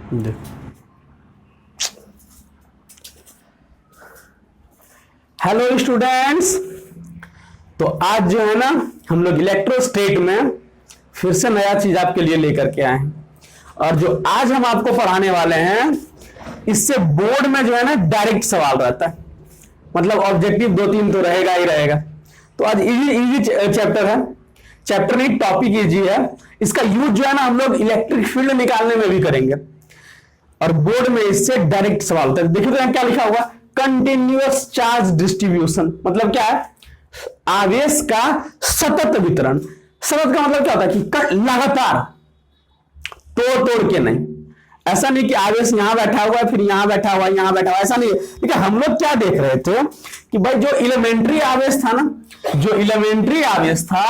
Hello students, तो आज जो है ना हम लोग इलेक्ट्रोस्टेट में फिर से नया चीज आपके लिए लेकर के आए हैं। और जो आज हम आपको पढ़ाने वाले हैं इससे बोर्ड में जो है ना डायरेक्ट सवाल रहता है, मतलब ऑब्जेक्टिव 2-3 तो रहेगा ही रहेगा। तो आज इजी चैप्टर है, चैप्टर नहीं टॉपिक इजी है। इसका यूज जो है ना हम लोग इलेक्ट्रिक फील्ड निकालने में भी करेंगे और बोर्ड में इससे डायरेक्ट सवाल होता है। देखिए तो यहाँ क्या लिखा हुआ, कंटिन्यूअस चार्ज डिस्ट्रीब्यूशन, मतलब क्या है, आवेश का सतत वितरण। सतत का मतलब क्या होता है कि लगातार, तोड़ के नहीं। ऐसा नहीं कि आवेश यहां बैठा हुआ है फिर यहां बैठा हुआ है यहां बैठा हुआ है, ऐसा नहीं है। ठीक है, हम लोग क्या देख रहे थे कि भाई जो एलिमेंट्री आवेश था ना, जो एलिमेंट्री आवेश था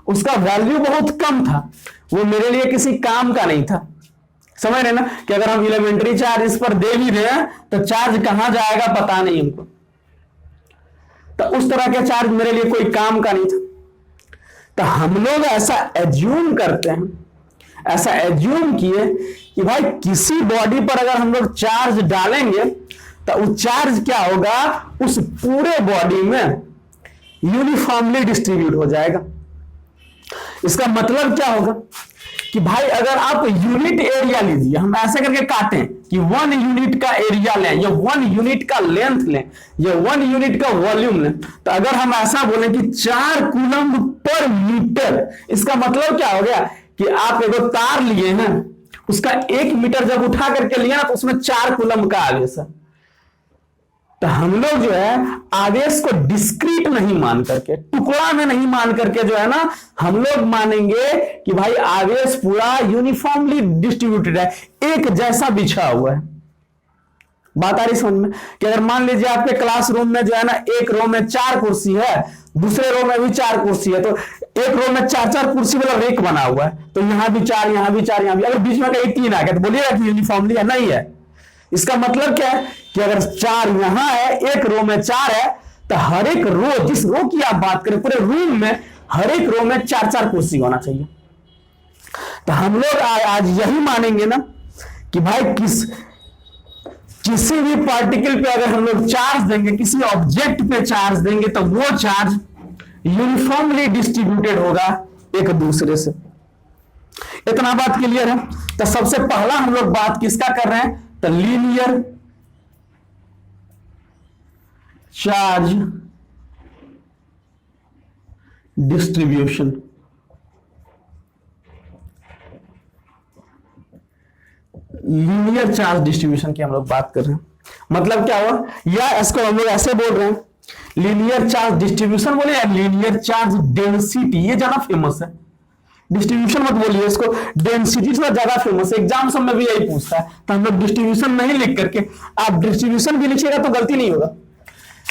उसका वैल्यू बहुत कम था, वो मेरे लिए किसी काम का नहीं था। समझ रहे ना कि अगर हम एलिमेंट्री चार्ज इस पर दे भी रहे हैं तो चार्ज कहां जाएगा पता नहीं हमको, तो उस तरह के चार्ज मेरे लिए कोई काम का नहीं था। तो हम लोग ऐसा एज्यूम करते हैं, ऐसा एज्यूम किए कि भाई किसी बॉडी पर अगर हम लोग चार्ज डालेंगे तो वो चार्ज क्या होगा, उस पूरे बॉडी में यूनिफॉर्मली डिस्ट्रीब्यूट हो जाएगा। इसका मतलब क्या होगा कि भाई अगर आप यूनिट एरिया लीजिए, हम ऐसे करके काटें कि 1 यूनिट का एरिया लें या 1 यूनिट का लेंथ लें या 1 यूनिट का वॉल्यूम लें, तो अगर हम ऐसा बोले कि 4 कूलम पर मीटर, इसका मतलब क्या हो गया कि आप एक तार लिए हैं, उसका 1 मीटर जब उठा करके लिया तो उसमें 4 कूलम का आवेश है। तो हम लोग जो है आवेश को डिस्क्रीट नहीं मान करके, टुकड़ा में नहीं मान करके जो है ना, हम लोग मानेंगे कि भाई आवेश पूरा यूनिफॉर्मली डिस्ट्रीब्यूटेड है, एक जैसा बिछा हुआ है। बात आ रही समझ में कि अगर मान लीजिए आपके क्लासरूम में जो है ना एक रो में 4 कुर्सी है, दूसरे रो में भी 4 कुर्सी है, तो एक रो में 4-4 कुर्सी वाला रेक बना हुआ है, तो यहां भी 4 यहां भी 4 यहां भी, अगर बीच में कहीं 3 आ गया तो बोलिएगा कि यूनिफॉर्मली है? नहीं है। इसका मतलब क्या है कि अगर 4 यहां है, एक रो में 4 है, तो हर एक रो, जिस रो की आप बात करें पूरे रूम में, हर एक रो में 4-4 कुर्सी होना चाहिए। तो हम लोग आज यही मानेंगे ना कि भाई किसी भी पार्टिकल पे अगर हम लोग चार्ज देंगे, किसी ऑब्जेक्ट पे चार्ज देंगे, तो वो चार्ज यूनिफॉर्मली डिस्ट्रीब्यूटेड होगा एक दूसरे से। इतना बात क्लियर है। तो सबसे पहला हम लोग बात किसका कर रहे हैं, तो linear charge distribution. Linear charge distribution की हम लोग बात कर रहे हैं। मतलब क्या हुआ, या इसको हम लोग ऐसे बोल रहे हैं, लीनियर चार्ज डिस्ट्रीब्यूशन बोले या लीनियर चार्ज डेंसिटी, ये ज्यादा फेमस है। डिस्ट्रीब्यूशन मत बोलिए, इसको डेंसिटी थोड़ा ज्यादा फेमस है, एग्जाम सब में भी यही पूछता है। तो हम लोग डिस्ट्रीब्यूशन नहीं लिख करके, आप डिस्ट्रीब्यूशन भी लिखिएगा तो गलती नहीं होगा,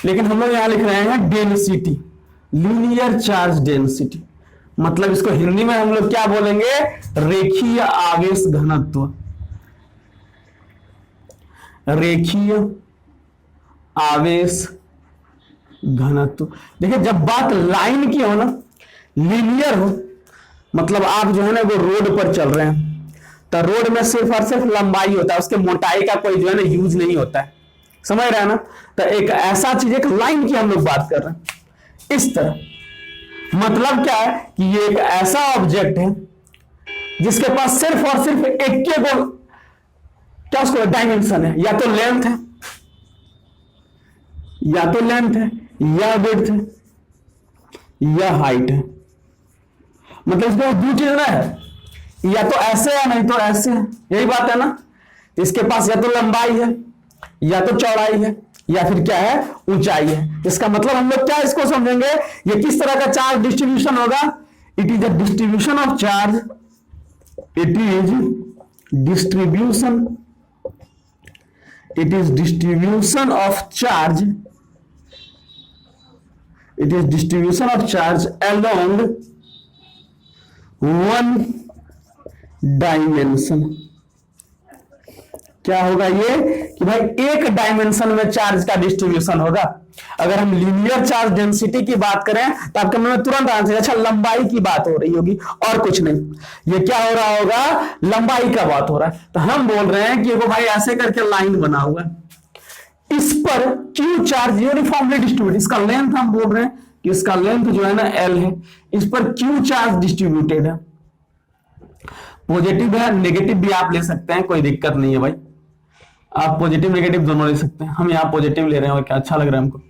लेकिन हम लोग यहां लिख रहे हैं डेंसिटी, लीनियर चार्ज डेंसिटी। मतलब इसको हिंदी में हम लोग क्या बोलेंगे, रेखीय आवेश घनत्व। रेखीय आवेश घनत्व। देखिए जब बात लाइन की हो ना, लीनियर हो, मतलब आप जो है ना वो रोड पर चल रहे हैं, तो रोड में सिर्फ और सिर्फ लंबाई होता है, उसके मोटाई का कोई जो है ना यूज नहीं होता है। समझ रहे हैं ना। तो एक ऐसा चीज, एक लाइन की हम लोग बात कर रहे हैं इस तरह। मतलब क्या है कि ये एक ऐसा ऑब्जेक्ट है जिसके पास सिर्फ और सिर्फ एक के को क्या उसको डायमेंशन है, या तो लेंथ है, या तो लेंथ है, या विड्थ है, या हाइट है। मतलब इसमें दो चीज ना है, या तो ऐसे है नहीं तो ऐसे है, यही बात है ना। इसके पास या तो लंबाई है, या तो चौड़ाई है, या फिर क्या है, ऊंचाई है। इसका मतलब हम लोग क्या इसको समझेंगे, ये किस तरह का चार्ज डिस्ट्रीब्यूशन होगा, it is the distribution of charge, it is distribution, it is distribution of charge, it is distribution of charge along 1 dimension. क्या होगा ये कि भाई एक डायमेंशन में चार्ज का डिस्ट्रीब्यूशन होगा। अगर हम लीनियर चार्ज डेंसिटी की बात करें तो आपके मन में तुरंत आंसर, अच्छा लंबाई की बात हो रही होगी और कुछ नहीं। ये क्या हो रहा होगा, लंबाई का बात हो रहा है। तो हम बोल रहे हैं कि वो भाई ऐसे करके लाइन बना हुआ है, इस पर क्यू चार्ज यूनिफॉर्मली डिस्ट्रीब्यूट, इसका लेंथ हम बोल रहे हैं कि इसका लेंथ जो है ना एल है, इस पर क्यू चार्ज डिस्ट्रीब्यूटेड है। पॉजिटिव है नेगेटिव भी आप ले सकते हैं, कोई दिक्कत नहीं है भाई, आप पॉजिटिव नेगेटिव दोनों ले सकते हैं। हम यहां पॉजिटिव ले रहे हैं और क्या अच्छा लग रहा है हमको।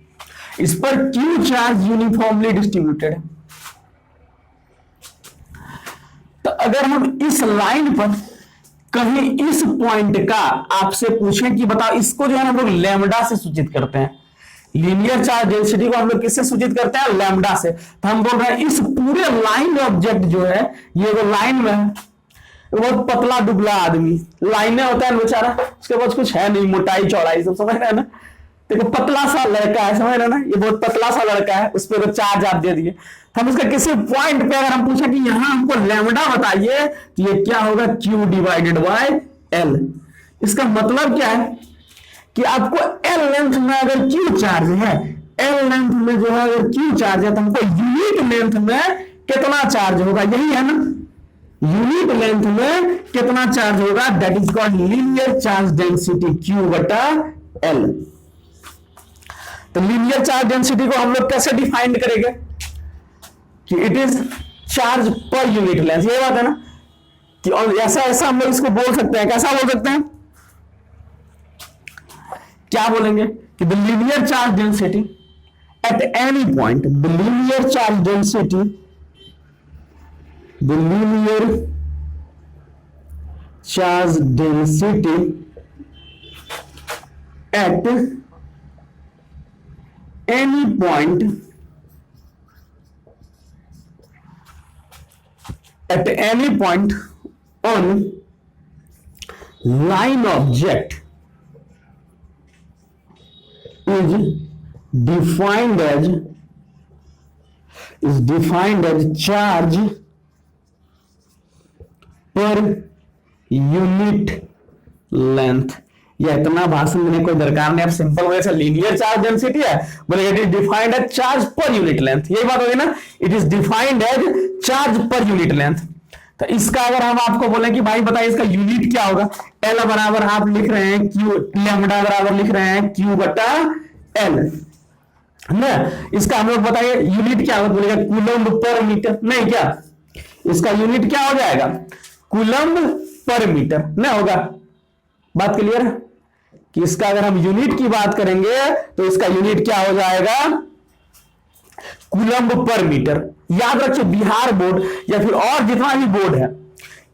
इस पर क्यू चार्ज यूनिफॉर्मली डिस्ट्रीब्यूटेड है। तो अगर हम इस लाइन पर कहीं इस पॉइंट का आपसे पूछें कि बताओ, इसको जो है हम लोग लैम्डा से सूचित करते हैं, लीनियर चार्ज डेंसिटी को हम लोग किससे सूचित करते हैं, लैम्डा से। तो हम बोल रहे हैं इस पूरे लाइन ऑब्जेक्ट जो है, ये वो लाइन में है, बहुत पतला दुबला आदमी, लाइनें होता है बेचारा, उसके पास कुछ है नहीं, मोटाई चौड़ाई सब समझ रहे हैं ना। देखो पतला सा लड़का है, समझ रहे ना, ये बहुत पतला सा लड़का है, उस पर चार्ज आप दे दिए। हम उसका किसी पॉइंट पे अगर हम पूछे कि यहां हमको लैम्डा बताइए, तो ये क्या होगा, Q डिवाइडेड बाय L। इसका मतलब क्या है कि आपको L लेंथ में अगर Q चार्ज है, L लेंथ में जो है अगर Q चार्ज है, तो हमको यूनिट लेंथ में कितना चार्ज होगा, यही है ना, यूनिट लेंथ में कितना चार्ज होगा, that is called linear charge density Q बटा L। तो लीनियर चार्ज डेंसिटी को हम लोग कैसे डिफाइन करेंगे कि it is charge per unit length, ये बात है ना, कि और ऐसा ऐसा हम लोग इसको बोल सकते हैं, कैसा बोल सकते हैं, क्या बोलेंगे कि the linear charge density at any point, the linear charge density, the linear charge density at any point at any point on line object is defined as charge per unit length। या इतना भाषण देने कोई दरकार नहीं, आप simple way से linear charge density है बोले it is defined as charge per unit length, यही बात होगी ना, it is defined as charge per unit length. तो इसका अगर हम आपको बोले कि भाई बताइए इसका यूनिट क्या होगा, एल बराबर आप लिख रहे हैं क्यू, लैम्डा बराबर लिख रहे हैं क्यू बटा एल ना, इसका हम लोग बताइए यूनिट क्या होगा, बोलेगा कूलम्ब पर मीटर, नहीं क्या, इसका यूनिट क्या हो जाएगा, कूलम्ब पर मीटर ना होगा। बात क्लियर है कि इसका अगर हम यूनिट की बात करेंगे तो इसका यूनिट क्या हो जाएगा, कूलम्ब पर मीटर। याद रखिए बिहार बोर्ड या फिर और जितना भी बोर्ड है,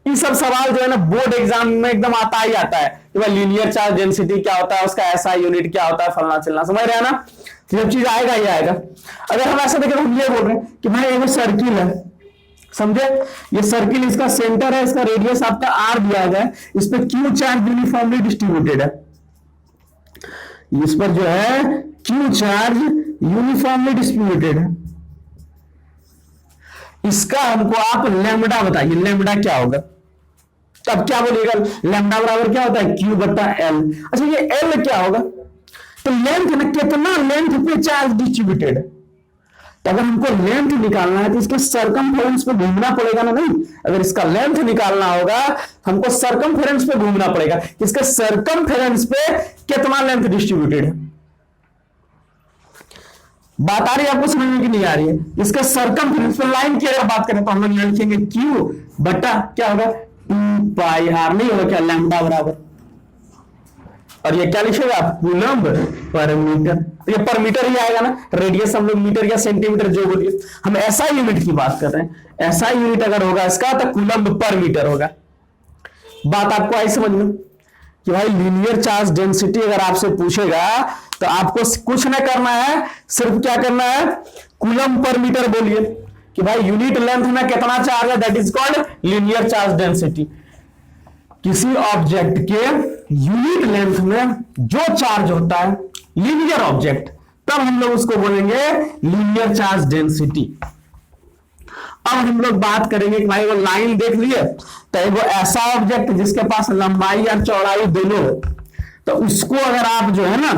ये सब सवाल जो है ना बोर्ड एग्जाम में एकदम आता ही आता है कि भाई लीनियर चार्ज डेंसिटी क्या होता है, उसका ऐसा यूनिट क्या होता है, फलना चलना, समझ रहे हैं ना, तो जब चीज आएगा ही आएगा। अगर हम ऐसा देखें तो हम ये बोल रहे हैं कि भाई ये सर्किल है, समझे, ये सर्किल इसका सेंटर है, इसका रेडियस आपका आर दिया गया है, इस पर क्यू चार्ज यूनिफॉर्मली डिस्ट्रीब्यूटेड है, इस पर जो है क्यू चार्ज यूनिफॉर्मली डिस्ट्रीब्यूटेड है। इसका हमको आप लैम्डा बताइए, लैम्डा क्या होगा, तब क्या बोलिएगा, लैम्डा बराबर क्या होता है, क्यू बटा एल। अच्छा ये एल क्या होगा, तो लेंथ ना, कितना लेंथ पे चार्ज डिस्ट्रीब्यूटेड है। तो अगर हमको लेंथ निकालना है तो इसके सरकमफेरेंस पे घूमना पड़ेगा ना, नहीं, अगर इसका लेंथ निकालना होगा हमको सरकमफेरेंस पे घूमना पड़ेगा, इसके सरकमफेरेंस पे कितना लेंथ डिस्ट्रीब्यूटेड है। बात आ रही है आपको, समझ में कि नहीं आ रही है, इसके सरकमफेरेंस पे लाइन की अगर बात करें तो हम लोग लिखेंगे क्यू बटा क्या होगा, 2 पाई आर, नहीं होगा क्या, लैम्डा बराबर, और ये क्या लिखेगा आप, कूलम्ब पर मीटर, ये पर मीटर ही आएगा ना, रेडियस हम लोग मीटर या सेंटीमीटर जो बोलिए, हम ऐसा यूनिट की बात कर रहे हैं, ऐसा यूनिट अगर होगा इसका तो कूलम्ब पर मीटर होगा। बात आपको आई समझ में कि भाई लीनियर चार्ज डेंसिटी अगर आपसे पूछेगा तो आपको कुछ नहीं करना है, सिर्फ क्या करना है, कूलम्ब पर मीटर बोलिए कि भाई यूनिट लेंथ में कितना चार्ज है, that is called linear charge density. किसी ऑब्जेक्ट के यूनिट लेंथ में जो चार्ज होता है, लीनियर ऑब्जेक्ट, तब हम लोग उसको बोलेंगे लीनियर चार्ज डेंसिटी। अब हम लोग बात करेंगे कि भाई वो लाइन देख लिए, तो वो ऐसा ऑब्जेक्ट जिसके पास लंबाई और चौड़ाई दोनों हो, तो उसको अगर आप जो है ना,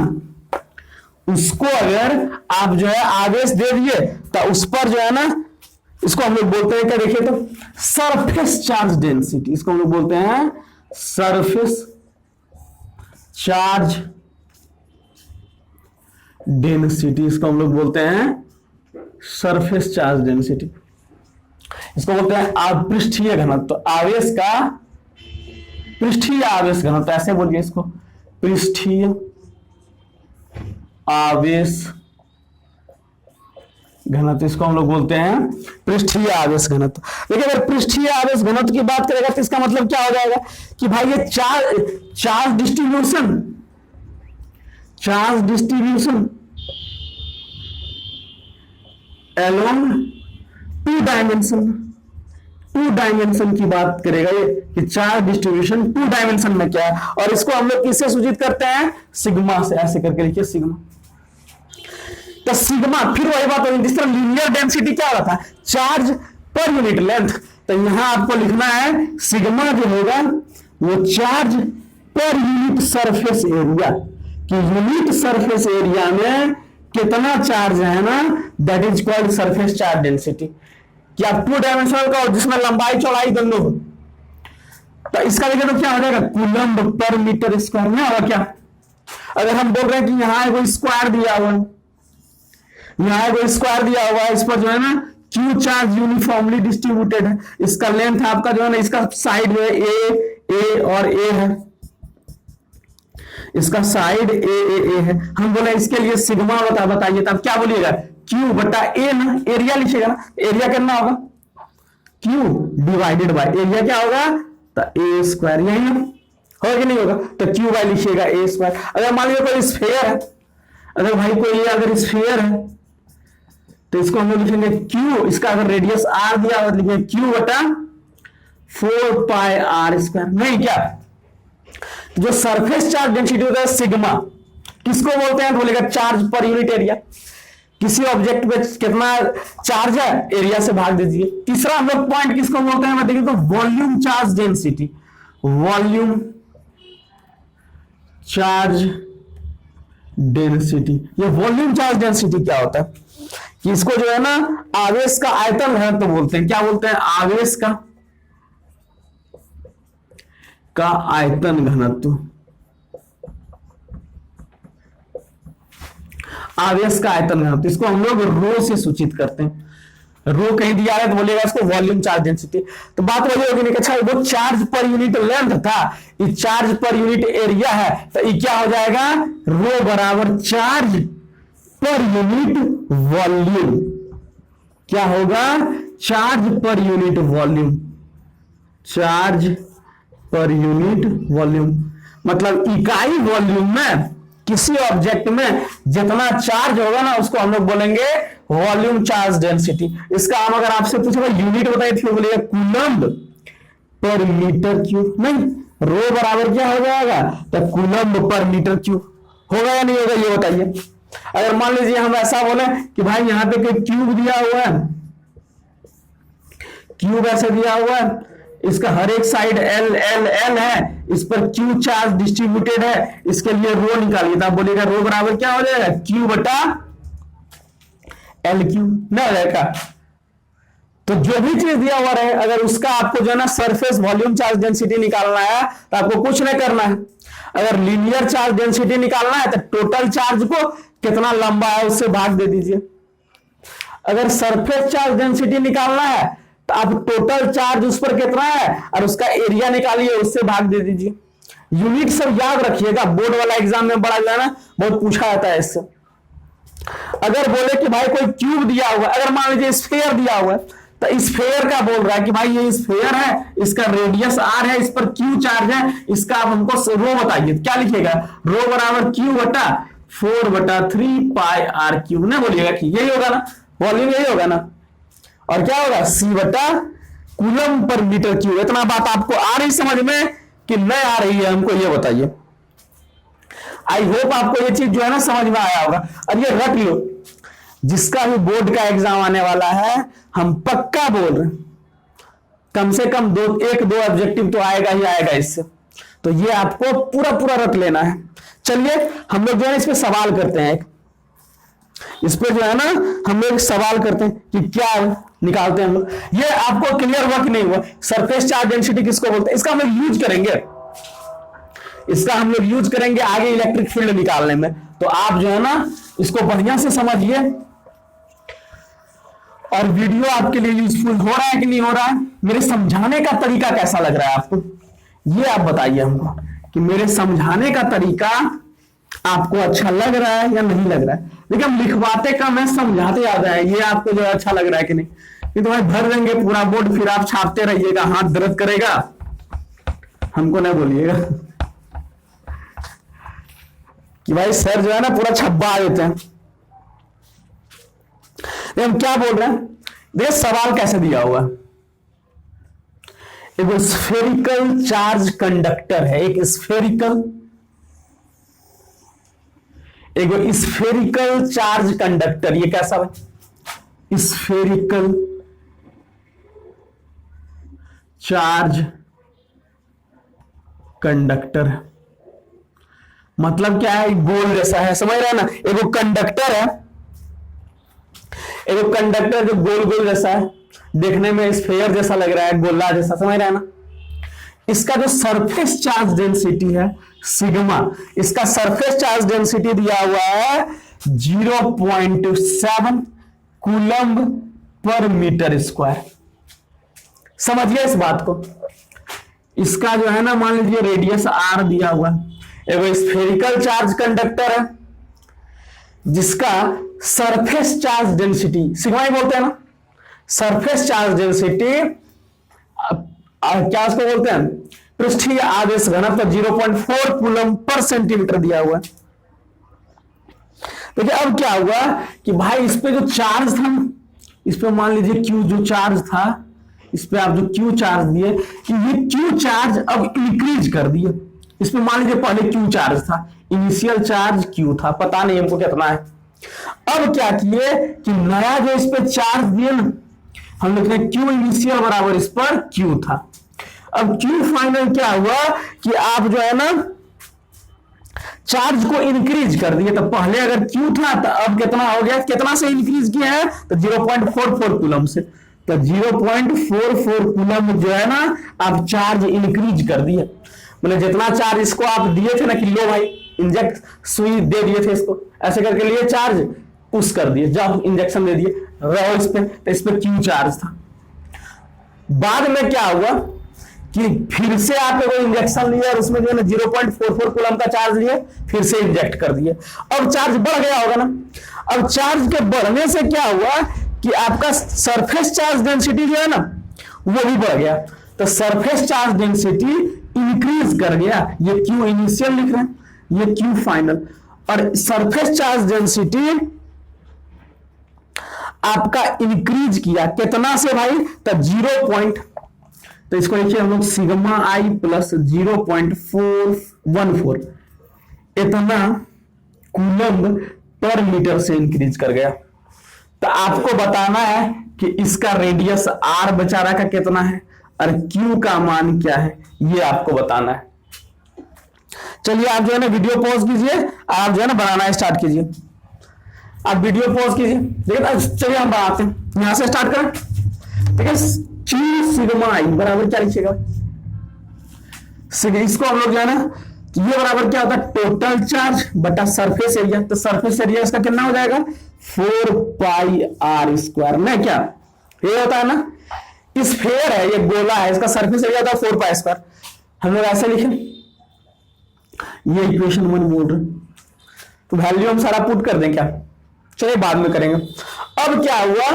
उसको अगर आप जो है आवेश दे दिए तो उस पर जो है ना, इसको हम लोग बोलते हैं क्या, देखिए तो सरफेस चार्ज डेंसिटी, इसको हम लोग बोलते हैं सरफेस चार्ज डेंसिटी, इसको हम लोग बोलते हैं सरफेस चार्ज डेंसिटी, इसको बोलते हैं पृष्ठीय घनत्व। तो आवेश का पृष्ठीय आवेश घनत्व, ऐसे बोलिए इसको, पृष्ठीय आवेश घनत्व, इसको हम लोग बोलते हैं पृष्ठीय आवेश घनत्व। देखिए अगर पृष्ठीय आवेश घनत्व की बात करेगा तो इसका मतलब क्या हो जाएगा कि भाई ये charge distribution along two dimension की बात करेगा ये, कि चार्ज डिस्ट्रीब्यूशन 2 डायमेंशन में क्या है, और इसको हम लोग किससे सूचित करते हैं, सिग्मा से, ऐसे करके लिखिए सिग्मा। तो सिग्मा फिर वही बात होगी, जिस तरह लीनियर डेंसिटी क्या होता है, चार्ज पर यूनिट लेंथ, तो यहां आपको लिखना है सिग्मा जो होगा वो charge per unit surface area, कि यूनिट सरफेस एरिया में कितना चार्ज है ना, that is called surface charge density. कि आप 2 डायमेंशनल का हो जिसमें लंबाई चौड़ाई दोनों हो, तो इसका देखिए तो क्या हो जाएगा, कूलम्ब पर मीटर स्क्वायर में होगा क्या। अगर हम बोल रहे हैं कि यहां कोई स्क्वायर दिया हुआ है, यहां कोई स्क्वायर दिया हुआ है, इस पर जो है ना क्यू चार्ज यूनिफॉर्मली डिस्ट्रीब्यूटेड है, इसका लेंथ आपका जो है ना, इसका साइड में ए और ए है, इसका साइड ए है, हम बोले इसके लिए सिग्मा बताइए, तब क्या बोलिएगा, क्यू बटा ए ना, एरिया लिखिएगा ना, एरिया कितना होगा, क्यू डिवाइडेड बाय एरिया क्या होगा, तो ए स्क्वायर, यही होगा कि नहीं होगा, तो क्यू बाय लिखिएगा ए स्क्वायर। अगर मान लीजिए कोई स्फीयर है, अगर भाई कोई अगर स्फीयर है तो इसको हम लोग लिखेंगे क्यू, इसका अगर रेडियस आर दिया हुआ लिखेंगे क्यू बटा 4 पाई आर स्क्वायर, नहीं क्या। जो सरफेस चार्ज डेंसिटी होता है सिग्मा, किसको बोलते हैं, बोलेगा चार्ज पर यूनिट एरिया, किसी ऑब्जेक्ट पे कितना चार्ज है एरिया से भाग दीजिए। तीसरा हम लोग पॉइंट किसको बोलते हैं, देखिए तो volume charge density, volume charge density. ये वॉल्यूम चार्ज डेंसिटी क्या होता है कि इसको जो है ना आवेश का आयतन घनत्व तो बोलते हैं, क्या बोलते हैं, आवेश का आयतन घनत्व, आवेश का आयतन घनत्व, इसको हम लोग रो से सूचित करते हैं। रो कहीं दिया है तो बोलेगा इसको वॉल्यूम चार्ज डेंसिटी। तो बात वही होगी नहीं, अच्छा वो चार्ज पर यूनिट लेंथ था, ये चार्ज पर यूनिट एरिया है, तो ये क्या हो जाएगा, रो बराबर चार्ज पर यूनिट वॉल्यूम, क्या होगा, charge per unit volume, charge per unit volume, मतलब इकाई वॉल्यूम में किसी ऑब्जेक्ट में जितना चार्ज होगा ना उसको हम लोग बोलेंगे वॉल्यूम चार्ज डेंसिटी। इसका हम अगर आपसे पूछेगा यूनिट बताइए तो बोलिएगा कूलम्ब पर मीटर क्यूब, नहीं रो बराबर क्या हो जाएगा, तो कूलम्ब पर मीटर क्यूब, होगा या नहीं होगा ये बताइए। अगर मान लीजिए हम ऐसा बोले कि भाई यहां पे कोई क्यूब दिया हुआ है, क्यूब ऐसे दिया हुआ है, इसका हर एक साइड एल एल एल है, इस पर क्यू चार्ज डिस्ट्रीब्यूटेड है, इसके लिए रो निकालिए, तो आप बोलिएगा रो बराबर क्या हो जाएगा, क्यू बटा एल क्यू ना हो जाएगा। तो जो भी चीज दिया हुआ रहे, अगर उसका आपको जो है ना सरफेस वॉल्यूम चार्ज डेंसिटी निकालना है तो आपको कुछ नहीं करना है। अगर लीनियर चार्ज डेंसिटी निकालना है तो टोटल चार्ज को कितना लंबा है उससे भाग दे दीजिए। अगर सरफेस चार्ज डेंसिटी निकालना है तो आप टोटल चार्ज उस पर कितना है और उसका एरिया निकालिए, उससे भाग दे दीजिए। यूनिट सब याद रखिएगा, बोर्ड वाला एग्जाम में बड़ा जो है ना बहुत पूछा जाता है इससे। अगर बोले कि भाई कोई क्यूब दिया हुआ है, अगर मान लीजिए स्फीयर दिया हुआ है, तो स्फीयर का बोल रहा है कि भाई ये स्फीयर है, इसका रेडियस आर है, इस पर क्यू चार्ज है, इसका आप हमको रो बताइए, क्या लिखिएगा, रो बराबर क्यू बटा 4/3 पाई आर क्यूब ना बोलिएगा कि यही होगा ना, वॉल्यूम यही होगा ना, और क्या होगा सी बटा कूलम पर मीटर क्यूब। इतना बात आपको आ रही समझ में कि नहीं आ रही है, हमको ये बताइए। आई होप आपको ये चीज जो है ना समझ में आया होगा। और ये रट लो, जिसका भी बोर्ड का एग्जाम आने वाला है, हम पक्का बोल रहे हैं कम से कम 1-2 ऑब्जेक्टिव तो आएगा ही आएगा इससे, तो ये आपको पूरा पूरा रट लेना है। चलिए हम लोग जो है इस पे सवाल करते हैं। इस पे जो है ना हम लोग सवाल करते हैं कि क्या निकालते हैं हम लोग। ये आपको क्लियर हुआ कि नहीं हुआ? सरफेस चार्ज डेंसिटी किसको बोलते हैं? इसका हम लोग यूज करेंगे, इसका हम लोग यूज करेंगे आगे इलेक्ट्रिक फील्ड निकालने में। तो आप जो है ना इसको बढ़िया से समझिए, और वीडियो आपके लिए यूजफुल हो रहा है कि नहीं हो रहा है, मेरे समझाने का तरीका कैसा लग रहा है आपको, ये आप बताइए हमको कि मेरे समझाने का तरीका आपको अच्छा लग रहा है या नहीं लग रहा है। देखिए हम लिखवाते कम है, समझाते ज्यादा है, ये आपको जो अच्छा लग रहा है कि नहीं? कि तो भाई भर देंगे पूरा बोर्ड, फिर आप छापते रहिएगा, हाथ दर्द करेगा, हमको नहीं बोलिएगा कि भाई सर जो है ना पूरा छब्बा देते हैं। हम क्या बोल रहे हैं, देखिए सवाल कैसे दिया हुआ। एक स्फेरिकल चार्ज कंडक्टर है, एक स्फेरिकल चार्ज कंडक्टर। ये कैसा है? स्फेरिकल चार्ज कंडक्टर मतलब क्या है? गोल जैसा है, समझ रहे हैं ना? एक कंडक्टर है, एक कंडक्टर जो गोल गोल जैसा है, देखने में स्फेयर जैसा लग रहा है, गोला जैसा, समझ रहे हैं ना? इसका जो सरफेस चार्ज डेंसिटी है सिग्मा, इसका सरफेस चार्ज डेंसिटी दिया हुआ है 0.7 कूलम्ब पर मीटर स्क्वायर। समझिए इस बात को। इसका जो है ना मान लीजिए रेडियस r दिया हुआ, एक स्फेरिकल चार्ज कंडक्टर है जिसका सरफेस चार्ज डेंसिटी सिग्मा ही बोलते हैं ना, सरफेस चार्ज डेंसिटी क्या उसको बोलते हैं? पृष्ठीय आवेश घनत्व 0.4 कूलम्ब पर सेंटीमीटर दिया हुआ है। देखिए अब क्या हुआ कि भाई इस पे जो चार्ज था, इस पे मान लीजिए Q जो चार्ज था, इस पे आप जो Q चार्ज दिए कि ये Q चार्ज अब इंक्रीज कर दिए। इस पे मान लीजिए पहले Q चार्ज था, इनिशियल चार्ज Q था, पता नहीं हमको कितना है। अब क्या किए कि नया जो इस पे चार्ज दिए ना, हम लिख रहे Q इनिशियल बराबर इस पर Q था। अब Q फाइनल क्या हुआ कि आप जो है ना चार्ज को इंक्रीज कर दिए। तो पहले अगर Q था तो अब कितना हो गया, कितना से इंक्रीज किया है? तो 0.44 कूलम से। तो 0.44 कूलम जो है ना आप चार्ज इंक्रीज कर दिए। मतलब जितना चार्ज इसको आप दिए थे ना कि लो भाई इंजेक्ट सुई दे दिए थे इसको, ऐसे करके लिए चार्ज पुश कर दिए, जब इंजेक्शन दे दिए रहो इस पे, तो इस पे Q चार्ज था। बाद में क्या हुआ कि फिर से आप एगो इंजेक्शन लिए और उसमें जो है ना 0.44 कूलम का चार्ज लिए, फिर से इंजेक्ट कर दिए। अब चार्ज बढ़ गया होगा ना। अब चार्ज के बढ़ने से क्या हुआ कि आपका सरफेस चार्ज डेंसिटी जो है ना वो भी बढ़ गया। तो सरफेस चार्ज डेंसिटी इंक्रीज कर गया, ये Q इनिशियल लिख रहे हैं, ये Q फाइनल। और सरफेस चार्ज डेंसिटी आपका इंक्रीज किया कितना से भाई? तो 0. तो इसको लिखिए हम लोग सिग्मा आई प्लस 0.414 इतना कूलम्ब पर मीटर से इंक्रीज कर गया। तो आपको बताना है कि इसका रेडियस r बेचारा का कितना है और Q का मान क्या है, ये आपको बताना है। चलिए आप जो है ना वीडियो पॉज कीजिए, आप जो है ना बनाना स्टार्ट कीजिए। आप वीडियो पॉज कीजिए, देखिए चलिए हम बनाते हैं, यहां से स्टार्ट करें। देखिए Q सिग्मा आई बराबर क्या लिखिएगा? इसको हम लोग जो है ना ये बराबर क्या होता है? टोटल चार्ज बटा सरफेस एरिया। तो सरफेस एरिया इसका कितना हो जाएगा? 4 पाई r स्क्वायर में, क्या ये होता है ना? स्फीयर है, ये गोला है, इसका सरफेस एरिया होता है 4 पाई स्क्वायर। हम लोग ऐसे लिखें, ये इक्वेशन 1 बोल रहे। तो वैल्यू हम सारा पुट कर दें क्या? चलिए बाद में करेंगे। अब क्या हुआ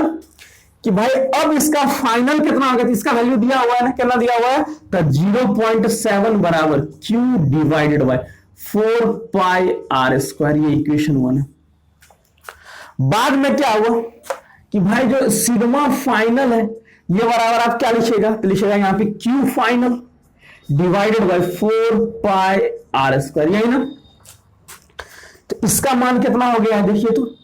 कि भाई अब इसका फाइनल कितना हो गया? इसका वैल्यू दिया हुआ है ना, कितना दिया हुआ है? तो 0.7 बराबर Q divided by 4 pi r square, ये इक्वेशन 1 है। बाद में क्या हुआ कि भाई जो सिग्मा फाइनल है ये बराबर आप क्या लिखिएगा? तो लिखिएगा यहाँ पे Q final divided by 4 pi r square, यही ना? तो इसका मान कितना हो गया है देखिए, तो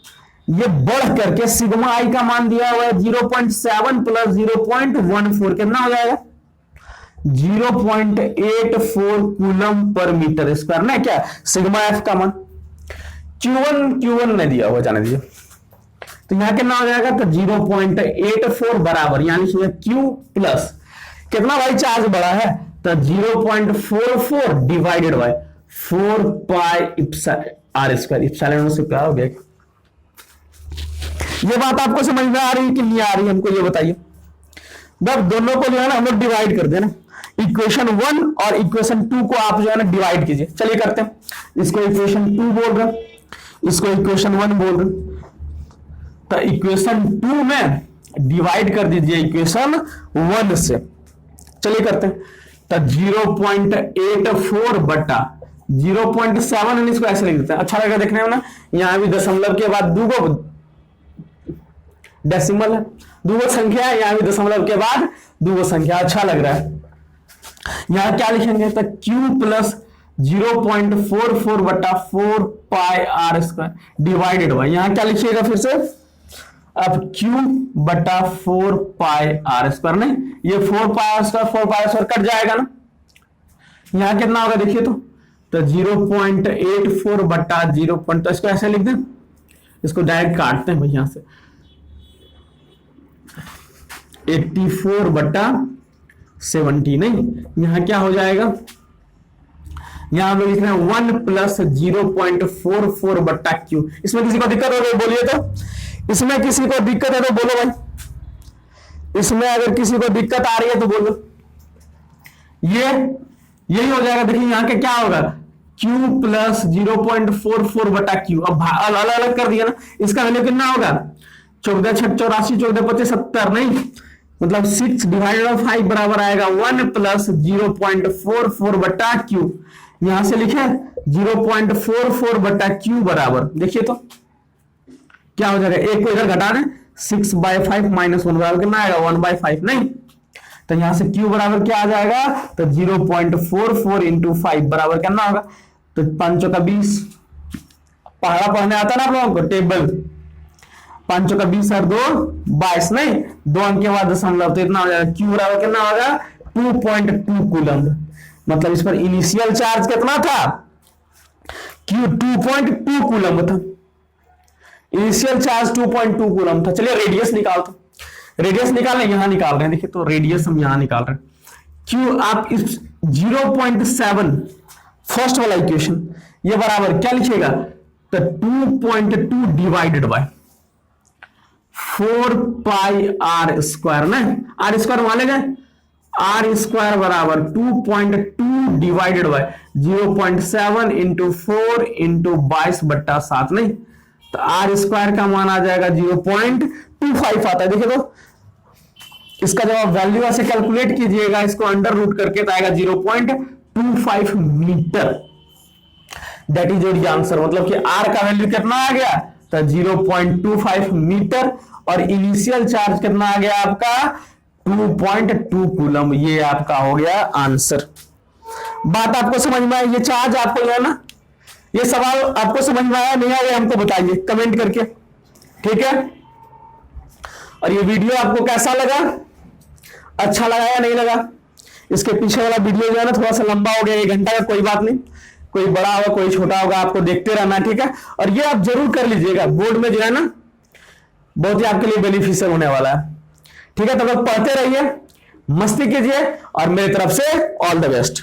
ये बढ़ करके सिग्मा आई का मान दिया हुआ है 0.7 प्लस 0.14 कितना हो जाएगा? 0.84 कूलम पर मीटर स्क्वायर ना, क्या सिग्मा एफ का मान। Q1 नहीं दिया हुआ, जाने दीजिए। तो यहां कितना हो जाएगा, तो 0.84 बराबर, यानी Q प्लस कितना भाई चार्ज बड़ा है, तो 0.44 divided by 4 pi r square, epsilon से क्या हो गया। ये बात आपको समझ में आ रही है कि नहीं आ रही है, हमको ये बताइए। जब दोनों को जो है ना हम लोग डिवाइड कर देना, इक्वेशन 1 और इक्वेशन 2 को आप जो है ना डिवाइड कीजिए। चलिए करते हैं, इसको इक्वेशन 2 बोल रहे, इसको इक्वेशन 1 बोल रहे, तो इक्वेशन 2 में डिवाइड कर दीजिए इक्वेशन 1 से। चलिए करते हैं, तो 0.84 बटा 0.7, इसको ऐसे लिख देते हैं, अच्छा लगेगा देखने में ना। यहां भी दशमलव के बाद दो गो डेसिमल है, दो गो संख्या है, यहां भी दशमलव के बाद दो गो संख्या, अच्छा लग रहा है। यहां क्या लिखेंगे, तो Q प्लस 0.44 बटा 4 pi r square divided by, यहां क्या लिखिएगा फिर से, अब Q बटा 4 पाई आर स्क्वायर, नहीं ये 4 पाई आर स्क्वायर कट जाएगा ना, यहां कितना होगा देखिए, तो 0.84 बटा 0. तो इसको ऐसे लिख दें, इसको डायरेक्ट काटते हैं भाई, यहां से 84 बटा 70, नहीं यहां क्या हो जाएगा, यहां हम लिख रहे हैं 1 प्लस 0.44 बटा Q। इसमें किसी को दिक्कत हो गई बोलिए, तो इसमें किसी को दिक्कत है तो बोलो भाई, इसमें अगर किसी को दिक्कत आ रही है तो बोलो। ये यही हो जाएगा, देखिए यहां के क्या होगा, Q प्लस 0.44 बटा Q, अब अलग अलग कर दिया ना, इसका वैल्यू कितना होगा, 14 6 84, 14 25 70, नहीं मतलब 6 डिवाइडेड बाय 5 बराबर आएगा 1 प्लस 0.44 बटा Q। यहां से लिखे 0.44 बटा Q बराबर, देखिए तो क्या हो जाएगा, एक को इधर घटा दें, 6/5 माइनस 1 बराबर कितना आएगा, 1/5, नहीं तो यहां से Q बराबर क्या आ जाएगा, तो 0.44 इंटू 5 बराबर कितना होगा, तो 5 का 20, पढ़ा पढ़ने आता ना आप लोगों को टेबल, 5 का 20 और 2 22, नहीं 2 अंक के बाद दशमलव, तो इतना हो जाएगा, Q बराबर कितना होगा 2.2 कूलम, मतलब इस पर इनिशियल चार्ज कितना था, Q 2.2 कूलम था, इनिशियल चार्ज 2.2 कूलम था। चलिए रेडियस निकालते, रेडियस निकालने यहां निकाल रहे हैं, देखिए तो रेडियस हम यहां निकाल रहे हैं, Q आप इस 0.7 फर्स्ट वाला इक्वेशन, ये बराबर क्या लिखिएगा, तो 2.2 divided by 4 pi r square, ना आर स्क्वायर मान लेंगे, आर स्क्वायर बराबर 2.2 डिवाइडेड बाय 0.7 इंटू 4 इंटू 22 बट्टा 7, नहीं तो आर स्क्वायर का मान आ जाएगा 0.25 आता है। देखिए तो इसका जब आप वैल्यू ऐसे कैलकुलेट कीजिएगा, इसको अंडर रूट करके तो आएगा 0.25 metre, that is your answer. मतलब कि आर का वैल्यू कितना आ गया, तो 0.25 मीटर, और इनिशियल चार्ज कितना आ गया आपका 2.2 कूलम, ये आपका हो गया आंसर। बात आपको समझ में आई, ये चार्ज आपको जो है ना, ये सवाल आपको समझ में आया नहीं आया, हमको बताइए कमेंट करके, ठीक है। और ये वीडियो आपको कैसा लगा, अच्छा लगा या नहीं लगा, इसके पीछे वाला वीडियो जो है ना थोड़ा सा लंबा हो गया, 1 घंटा का, कोई बात नहीं, कोई बड़ा होगा कोई छोटा होगा, आपको देखते रहना, ठीक है। और ये आप जरूर कर लीजिएगा, बोर्ड में जो है ना बहुत ही आपके लिए बेनिफिशियल होने वाला है, ठीक है। तब तक पढ़ते रहिए, मस्ती कीजिए, और मेरी तरफ से ऑल द बेस्ट।